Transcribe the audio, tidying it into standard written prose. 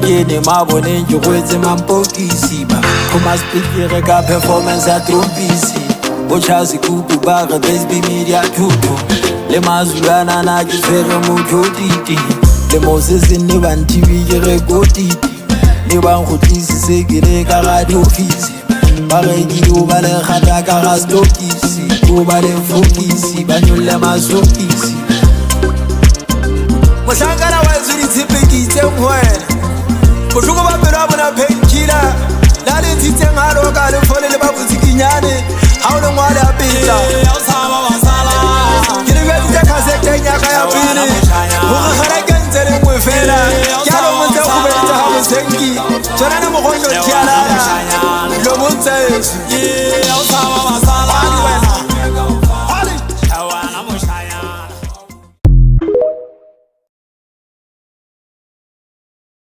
kene maboneng ke kwetse mampokisi ba Koma speakere ka performance ya trompisi O chazi kuku ba re baby media tutu Le mazulana na ke tshwere motho titi Le Moses ne ban TV ke re go titi Ne ban go tlisise ke le ka ga di office Ba re ke o ba le khata ka ga stokisi O ba le fokisi ba nyolle masokisi Mohlangana wa zuri tsipekitse ngwena Bohloko ba pelo a bona painkiller La le ntshitseng halo ka le fole le ba botsikinyane Ha o le ngwale a pizza Ya usaba wasala Ke le betsitse cassette ya ka ya pele Hore gara ke ntse le ngwe fela Ke a lo montse go betsa ha mosenki Tsona ne mogonyo tialala Lo montse Ya usaba wasala